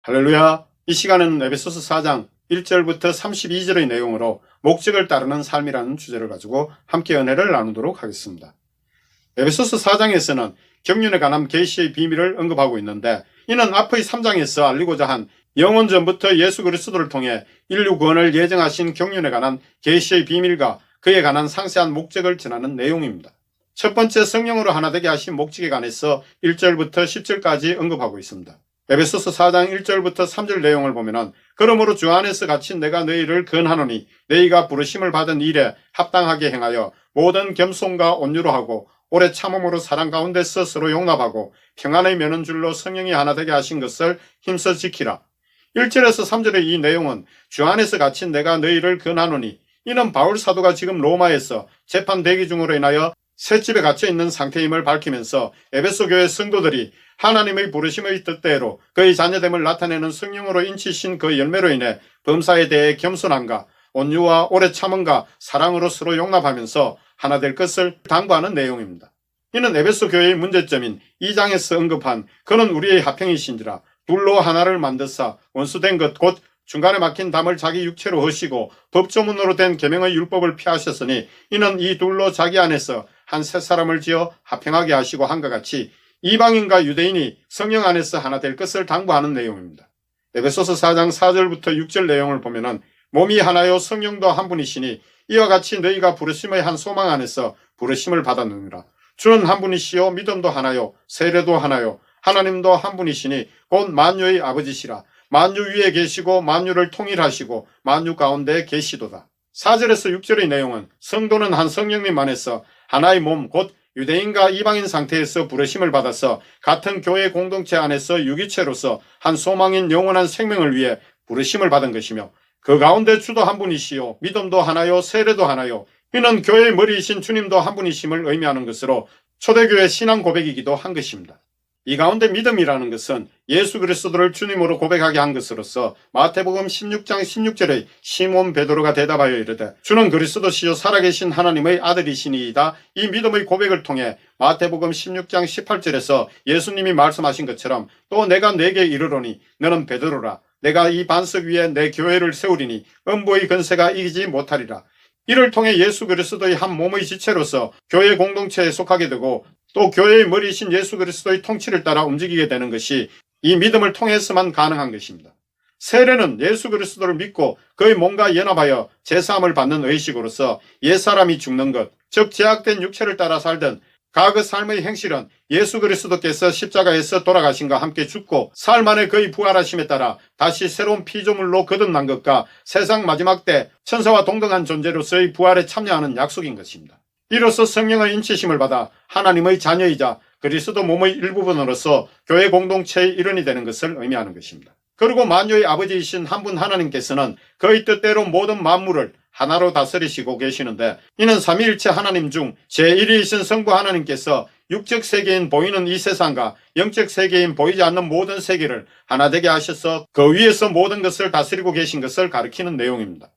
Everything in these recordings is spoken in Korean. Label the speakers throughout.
Speaker 1: 할렐루야. 이 시간에는 에베소서 4장 1절부터 32절의 내용으로 목적을 따르는 삶이라는 주제를 가지고 함께 은혜를 나누도록 하겠습니다. 에베소서 4장에서는 경륜에 관한 계시의 비밀을 언급하고 있는데, 이는 앞의 3장에서 알리고자 한 영원 전부터 예수 그리스도를 통해 인류 구원을 예정하신 경륜에 관한 계시의 비밀과 그에 관한 상세한 목적을 전하는 내용입니다. 첫 번째, 성령으로 하나 되게 하신 목적에 관해서 1절부터 10절까지 언급하고 있습니다. 에베소서 4장 1절부터 3절 내용을 보면은, 그러므로 주 안에서 갇힌 내가 너희를 권하노니 너희가 부르심을 받은 일에 합당하게 행하여 모든 겸손과 온유로 하고 오래 참음으로 사랑 가운데서 서로 용납하고 평안의 면은 줄로 성령이 하나 되게 하신 것을 힘써 지키라. 1절에서 3절의 이 내용은 주 안에서 갇힌 내가 너희를 권하노니, 이는 바울 사도가 지금 로마에서 재판 대기 중으로 인하여 셋집에 갇혀 있는 상태임을 밝히면서 에베소 교회 성도들이 하나님의 부르심의 뜻대로 그의 자녀됨을 나타내는 성령으로 인치신 그 열매로 인해 범사에 대해 겸손함과 온유와 오래 참음과 사랑으로 서로 용납하면서 하나 될 것을 당부하는 내용입니다. 이는 에베소 교회의 문제점인 2장에서 언급한 그는 우리의 화평이신지라 둘로 하나를 만드사 원수된 것 곧 중간에 막힌 담을 자기 육체로 허시고 법조문으로 된 계명의 율법을 피하셨으니, 이는 이 둘로 자기 안에서 한 새 사람을 지어 화평하게 하시고 한것 같이 이방인과 유대인이 성령 안에서 하나 될 것을 당부하는 내용입니다. 에베소서 4장 4절부터 6절 내용을 보면은, 몸이 하나요 성령도 한 분이시니 이와 같이 너희가 부르심의 한 소망 안에서 부르심을 받았느니라. 주는 한 분이시요 믿음도 하나요 세례도 하나요 하나님도 한 분이시니 곧 만유의 아버지시라. 만유 위에 계시고 만유를 통일하시고 만유 가운데 계시도다. 4절에서 6절의 내용은 성도는 한 성령님 안에서 하나의 몸 곧 유대인과 이방인 상태에서 부르심을 받아서 같은 교회 공동체 안에서 유기체로서 한 소망인 영원한 생명을 위해 부르심을 받은 것이며, 그 가운데 주도 한 분이시요 믿음도 하나요 세례도 하나요 이는 교회의 머리이신 주님도 한 분이심을 의미하는 것으로 초대교회 신앙 고백이기도 한 것입니다. 이 가운데 믿음이라는 것은 예수 그리스도를 주님으로 고백하게 한 것으로서 마태복음 16장 16절의 시몬 베드로가 대답하여 이르되 주는 그리스도시요 살아계신 하나님의 아들이시니이다. 이 믿음의 고백을 통해 마태복음 16장 18절에서 예수님이 말씀하신 것처럼 또 내가 네게 이르노니 너는 베드로라. 내가 이 반석 위에 내 교회를 세우리니 음부의 권세가 이기지 못하리라. 이를 통해 예수 그리스도의 한 몸의 지체로서 교회 공동체에 속하게 되고 또 교회의 머리이신 예수 그리스도의 통치를 따라 움직이게 되는 것이 이 믿음을 통해서만 가능한 것입니다. 세례는 예수 그리스도를 믿고 그의 몸과 연합하여 제사함을 받는 의식으로서 옛사람이 죽는 것, 즉 제약된 육체를 따라 살던 과거 삶의 행실은 예수 그리스도께서 십자가에서 돌아가신과 함께 죽고 사흘 만에 그의 부활하심에 따라 다시 새로운 피조물로 거듭난 것과 세상 마지막 때 천사와 동등한 존재로서의 부활에 참여하는 약속인 것입니다. 이로써 성령의 인치심을 받아 하나님의 자녀이자 그리스도 몸의 일부분으로서 교회 공동체의 일원이 되는 것을 의미하는 것입니다. 그리고 만유의 아버지이신 한 분 하나님께서는 그의 뜻대로 모든 만물을 하나로 다스리시고 계시는데, 이는 삼위일체 하나님 중 제1위이신 성부 하나님께서 육적 세계인 보이는 이 세상과 영적 세계인 보이지 않는 모든 세계를 하나 되게 하셔서 그 위에서 모든 것을 다스리고 계신 것을 가리키는 내용입니다.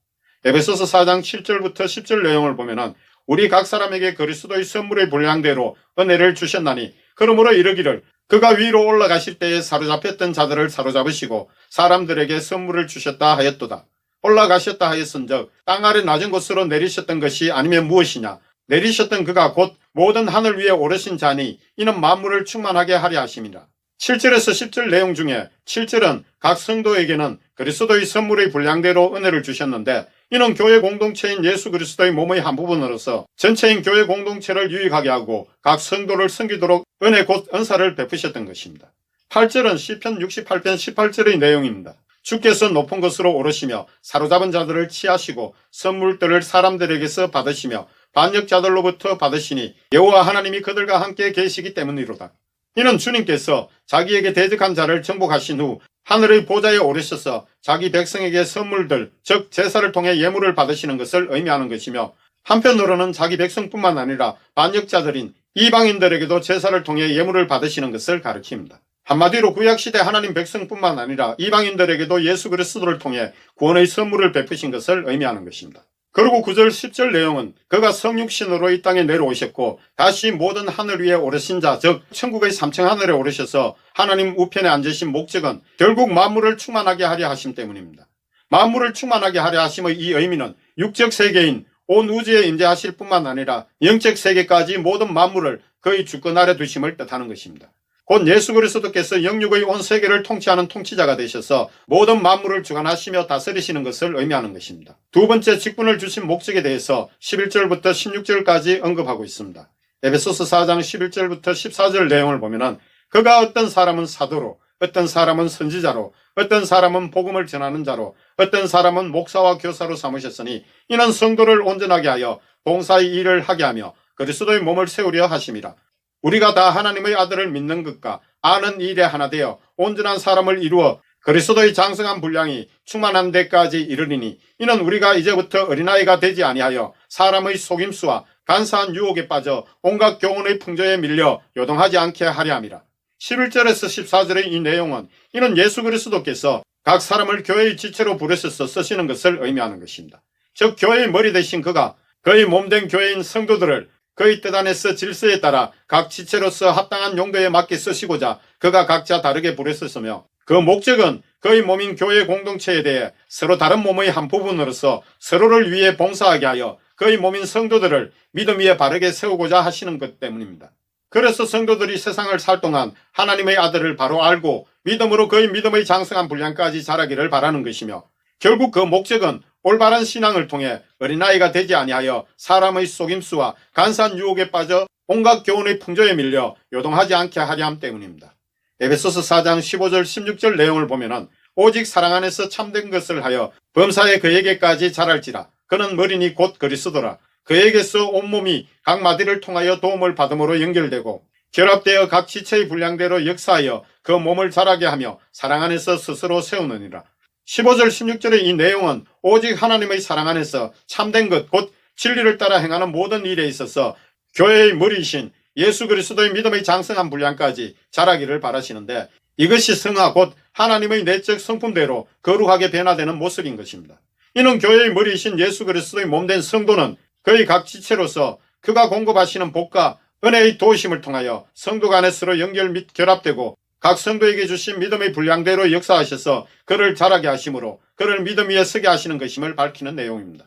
Speaker 1: 에베소서 4장 7절부터 10절 내용을 보면은 우리 각 사람에게 그리스도의 선물의 분량대로 은혜를 주셨나니 그러므로 이르기를 그가 위로 올라가실 때에 사로잡혔던 자들을 사로잡으시고 사람들에게 선물을 주셨다 하였도다. 올라가셨다 하였은즉 땅 아래 낮은 곳으로 내리셨던 것이 아니면 무엇이냐. 내리셨던 그가 곧 모든 하늘 위에 오르신 자니 이는 만물을 충만하게 하려 하심이라. 7절에서 10절 내용 중에 7절은 각 성도에게는 그리스도의 선물의 분량대로 은혜를 주셨는데, 이는 교회 공동체인 예수 그리스도의 몸의 한 부분으로서 전체인 교회 공동체를 유익하게 하고 각 성도를 섬기도록 은혜 곧 은사를 베푸셨던 것입니다. 8절은 시편 68편 18절의 내용입니다. 주께서 높은 곳으로 오르시며 사로잡은 자들을 치하시고 선물들을 사람들에게서 받으시며 반역자들로부터 받으시니 여호와 하나님이 그들과 함께 계시기 때문이로다. 이는 주님께서 자기에게 대적한 자를 정복하신 후 하늘의 보좌에 오르셔서 자기 백성에게 선물들, 즉 제사를 통해 예물을 받으시는 것을 의미하는 것이며, 한편으로는 자기 백성뿐만 아니라 반역자들인 이방인들에게도 제사를 통해 예물을 받으시는 것을 가리킵니다. 한마디로 구약시대 하나님 백성뿐만 아니라 이방인들에게도 예수 그리스도를 통해 구원의 선물을 베푸신 것을 의미하는 것입니다. 그리고 9절 10절 내용은 그가 성육신으로 이 땅에 내려오셨고 다시 모든 하늘 위에 오르신 자, 즉 천국의 3층 하늘에 오르셔서 하나님 우편에 앉으신 목적은 결국 만물을 충만하게 하려 하심 때문입니다. 만물을 충만하게 하려 하심의 이 의미는 육적 세계인 온 우주에 임재하실 뿐만 아니라 영적 세계까지 모든 만물을 그의 주권 아래 두심을 뜻하는 것입니다. 곧 예수 그리스도께서 영육의 온 세계를 통치하는 통치자가 되셔서 모든 만물을 주관하시며 다스리시는 것을 의미하는 것입니다. 두 번째 직분을 주신 목적에 대해서 11절부터 16절까지 언급하고 있습니다. 에베소서 4장 11절부터 14절 내용을 보면은 그가 어떤 사람은 사도로, 어떤 사람은 선지자로, 어떤 사람은 복음을 전하는 자로, 어떤 사람은 목사와 교사로 삼으셨으니 이는 성도를 온전하게 하여 봉사의 일을 하게 하며 그리스도의 몸을 세우려 하심이라. 우리가 다 하나님의 아들을 믿는 것과 아는 일에 하나 되어 온전한 사람을 이루어 그리스도의 장성한 분량이 충만한 데까지 이르리니 이는 우리가 이제부터 어린아이가 되지 아니하여 사람의 속임수와 간사한 유혹에 빠져 온갖 교훈의 풍조에 밀려 요동하지 않게 하려 함이라. 11절에서 14절의 이 내용은 이는 예수 그리스도께서 각 사람을 교회의 지체로 부르셔서 쓰시는 것을 의미하는 것입니다. 즉 교회의 머리 되신 그가 그의 몸된 교회인 성도들을 그의 뜻 안에서 질서에 따라 각 지체로서 합당한 용도에 맞게 쓰시고자 그가 각자 다르게 부르셨으며 그 목적은 그의 몸인 교회 공동체에 대해 서로 다른 몸의 한 부분으로서 서로를 위해 봉사하게 하여 그의 몸인 성도들을 믿음 위에 바르게 세우고자 하시는 것 때문입니다. 그래서 성도들이 세상을 살 동안 하나님의 아들을 바로 알고 믿음으로 그의 믿음의 장성한 분량까지 자라기를 바라는 것이며 결국 그 목적은 올바른 신앙을 통해 어린아이가 되지 아니하여 사람의 속임수와 간사한 유혹에 빠져 온갖 교훈의 풍조에 밀려 요동하지 않게 하려 함 때문입니다. 에베소서 4장 15절 16절 내용을 보면은 오직 사랑 안에서 참된 것을 하여 범사에 그에게까지 자랄지라. 그는 머리니 곧 그리스도라. 그에게서 온몸이 각 마디를 통하여 도움을 받음으로 연결되고 결합되어 각 지체의 분량대로 역사하여 그 몸을 자라게 하며 사랑 안에서 스스로 세우느니라. 15절 16절의 이 내용은 오직 하나님의 사랑 안에서 참된 것 곧 진리를 따라 행하는 모든 일에 있어서 교회의 머리이신 예수 그리스도의 믿음의 장성한 분량까지 자라기를 바라시는데 이것이 성화 곧 하나님의 내적 성품대로 거룩하게 변화되는 모습인 것입니다. 이는 교회의 머리이신 예수 그리스도의 몸된 성도는 그의 각 지체로서 그가 공급하시는 복과 은혜의 도우심을 통하여 성도 간에 서로 연결 및 결합되고 각 성도에게 주신 믿음의 분량대로 역사하셔서 그를 자라게 하심으로 그를 믿음 위에 서게 하시는 것임을 밝히는 내용입니다.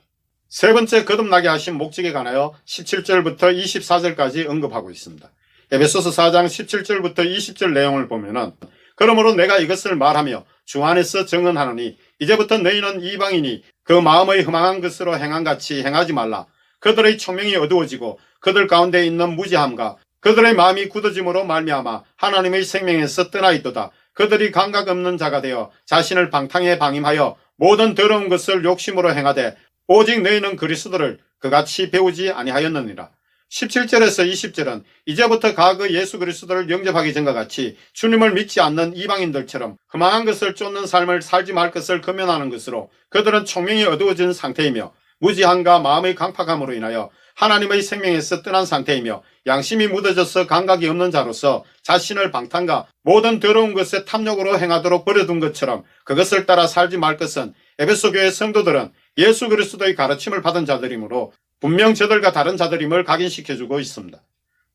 Speaker 1: 세 번째 거듭나게 하신 목적에 관하여 17절부터 24절까지 언급하고 있습니다. 에베소서 4장 17절부터 20절 내용을 보면은 그러므로 내가 이것을 말하며 주 안에서 증언하노니 이제부터 너희는 이방인이 그 마음의 흠망한 것으로 행함같이 행하지 말라. 그들의 총명이 어두워지고 그들 가운데 있는 무지함과 그들의 마음이 굳어짐으로 말미암아 하나님의 생명에서 떠나 있도다. 그들이 감각 없는 자가 되어 자신을 방탕에 방임하여 모든 더러운 것을 욕심으로 행하되 오직 너희는 그리스도를 그같이 배우지 아니하였느니라. 17절에서 20절은 이제부터 과거 예수 그리스도를 영접하기 전과 같이 주님을 믿지 않는 이방인들처럼 흠망한 것을 쫓는 삶을 살지 말 것을 금연하는 것으로 그들은 총명이 어두워진 상태이며 무지함과 마음의 강팍함으로 인하여 하나님의 생명에서 떠난 상태이며 양심이 묻어져서 감각이 없는 자로서 자신을 방탕과 모든 더러운 것에 탐욕으로 행하도록 버려둔 것처럼 그것을 따라 살지 말 것은 에베소 교회 성도들은 예수 그리스도의 가르침을 받은 자들이므로 분명 저들과 다른 자들임을 각인시켜주고 있습니다.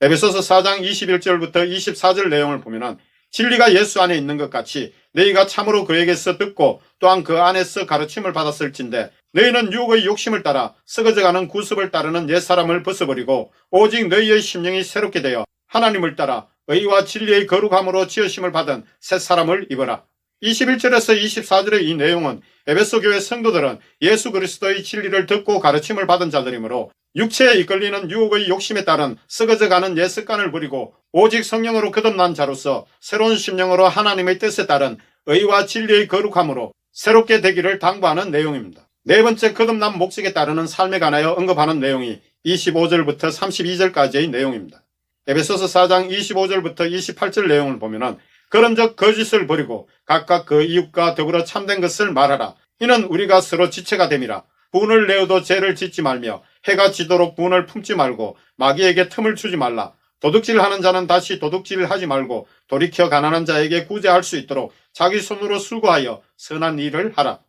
Speaker 1: 에베소서 4장 21절부터 24절 내용을 보면 진리가 예수 안에 있는 것 같이 너희가 참으로 그에게서 듣고 또한 그 안에서 가르침을 받았을진데 너희는 유혹의 욕심을 따라 썩어져가는 구습을 따르는 옛사람을 벗어버리고 오직 너희의 심령이 새롭게 되어 하나님을 따라 의와 진리의 거룩함으로 지으심을 받은 새사람을 입어라. 21절에서 24절의 이 내용은 에베소 교회 성도들은 예수 그리스도의 진리를 듣고 가르침을 받은 자들이므로 육체에 이끌리는 유혹의 욕심에 따른 썩어져가는 옛 습관을 버리고 오직 성령으로 거듭난 자로서 새로운 심령으로 하나님의 뜻에 따른 의와 진리의 거룩함으로 새롭게 되기를 당부하는 내용입니다. 네 번째 거듭난 목적에 따르는 삶에 관하여 언급하는 내용이 25절부터 32절까지의 내용입니다. 에베소서 4장 25절부터 28절 내용을 보면은 그런즉 거짓을 버리고 각각 그 이웃과 더불어 참된 것을 말하라. 이는 우리가 서로 지체가 됨이라. 분을 내어도 죄를 짓지 말며 해가 지도록 분을 품지 말고 마귀에게 틈을 주지 말라. 도둑질하는 자는 다시 도둑질하지 말고 돌이켜 가난한 자에게 구제할 수 있도록 자기 손으로 수고하여 선한 일을 하라.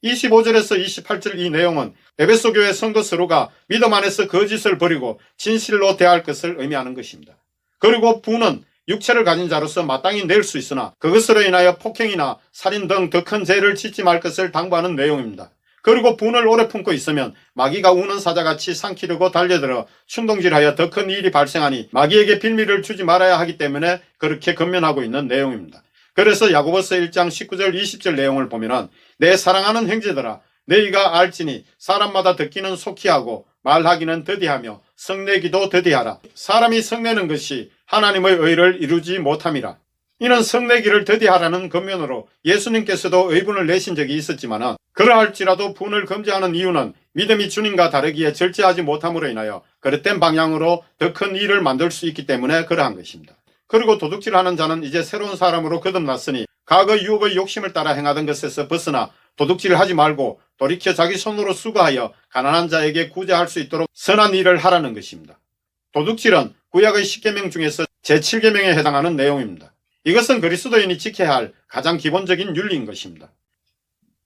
Speaker 1: 25절에서 28절 이 내용은 에베소 교회 성도 서로가 믿음 안에서 거짓을 버리고 진실로 대할 것을 의미하는 것입니다. 그리고 분은 육체를 가진 자로서 마땅히 낼 수 있으나 그것으로 인하여 폭행이나 살인 등 더 큰 죄를 짓지 말 것을 당부하는 내용입니다. 그리고 분을 오래 품고 있으면 마귀가 우는 사자같이 삼키려고 달려들어 충동질하여 더 큰 일이 발생하니 마귀에게 빌미를 주지 말아야 하기 때문에 그렇게 권면하고 있는 내용입니다. 그래서 야고보서 1장 19절 20절 내용을 보면은 내 사랑하는 형제들아 너희가 알지니 사람마다 듣기는 속히 하고 말하기는 더디하며 성내기도 더디하라. 사람이 성내는 것이 하나님의 의를 이루지 못함이라. 이는 성내기를 더디하라는 권면으로 예수님께서도 의분을 내신 적이 있었지만 그러할지라도 분을 금지하는 이유는 믿음이 주님과 다르기에 절제하지 못함으로 인하여 그릇된 방향으로 더 큰 일을 만들 수 있기 때문에 그러한 것입니다. 그리고 도둑질하는 자는 이제 새로운 사람으로 거듭났으니 과거 유혹의 욕심을 따라 행하던 것에서 벗어나 도둑질을 하지 말고 돌이켜 자기 손으로 수고하여 가난한 자에게 구제할 수 있도록 선한 일을 하라는 것입니다. 도둑질은 구약의 10계명 중에서 제7계명에 해당하는 내용입니다. 이것은 그리스도인이 지켜야 할 가장 기본적인 윤리인 것입니다.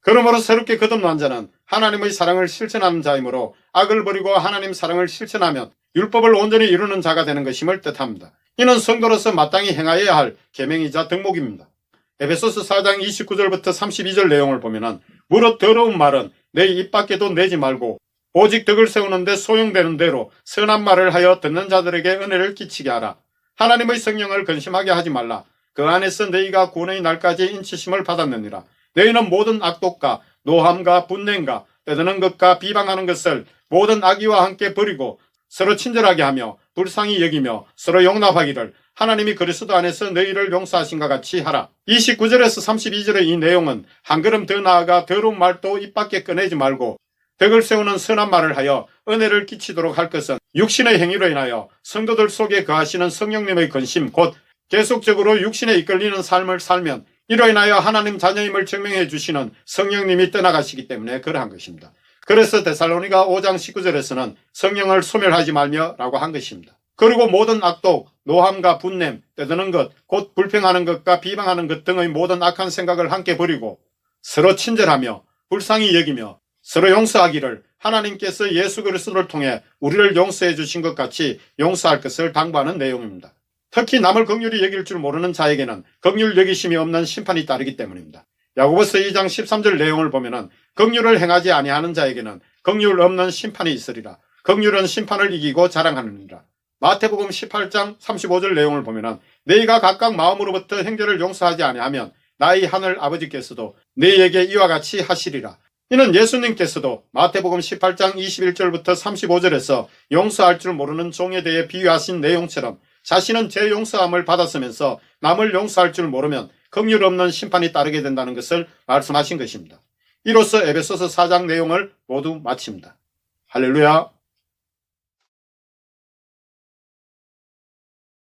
Speaker 1: 그러므로 새롭게 거듭난 자는 하나님의 사랑을 실천하는 자이므로 악을 버리고 하나님 사랑을 실천하면 율법을 온전히 이루는 자가 되는 것임을 뜻합니다. 이는 성도로서 마땅히 행하여야 할 계명이자 덕목입니다. 에베소서 4장 29절부터 32절 내용을 보면 무릇 더러운 말은 내 입 밖에도 내지 말고 오직 덕을 세우는데 소용되는 대로 선한 말을 하여 듣는 자들에게 은혜를 끼치게 하라. 하나님의 성령을 근심하게 하지 말라. 그 안에서 너희가 구원의 날까지 인치심을 받았느니라. 너희는 모든 악독과 노함과 분냄과 떠드는 것과 비방하는 것을 모든 악의와 함께 버리고 서로 친절하게 하며 불쌍히 여기며 서로 용납하기를 하나님이 그리스도 안에서 너희를 용서하신 것 같이 하라. 29절에서 32절의 이 내용은 한 걸음 더 나아가 더러운 말도 입 밖에 꺼내지 말고 덕을 세우는 선한 말을 하여 은혜를 끼치도록 할 것은 육신의 행위로 인하여 성도들 속에 거하시는 성령님의 근심 곧 계속적으로 육신에 이끌리는 삶을 살면 이로 인하여 하나님 자녀임을 증명해 주시는 성령님이 떠나가시기 때문에 그러한 것입니다. 그래서 데살로니가 5장 19절에서는 성령을 소멸하지 말며 라고 한 것입니다. 그리고 모든 악독, 노함과 분냄, 떠드는 것, 곧 불평하는 것과 비방하는 것 등의 모든 악한 생각을 함께 버리고 서로 친절하며 불쌍히 여기며 서로 용서하기를 하나님께서 예수 그리스도를 통해 우리를 용서해 주신 것 같이 용서할 것을 당부하는 내용입니다. 특히 남을 긍휼히 여길 줄 모르는 자에게는 긍휼 여기심이 없는 심판이 따르기 때문입니다. 야고보서 2장 13절 내용을 보면은 긍휼을 행하지 아니하는 자에게는 긍휼 없는 심판이 있으리라. 긍휼은 심판을 이기고 자랑하느니라. 마태복음 18장 35절 내용을 보면은 너희가 각각 마음으로부터 형제를 용서하지 아니하면 나의 하늘 아버지께서도 너희에게 이와 같이 하시리라. 이는 예수님께서도 마태복음 18장 21절부터 35절에서 용서할 줄 모르는 종에 대해 비유하신 내용처럼 자신은 제 용서함을 받았으면서 남을 용서할 줄 모르면 긍휼 없는 심판이 따르게 된다는 것을 말씀하신 것입니다. 이로써 에베소서 4장 내용을 모두 마칩니다. 할렐루야.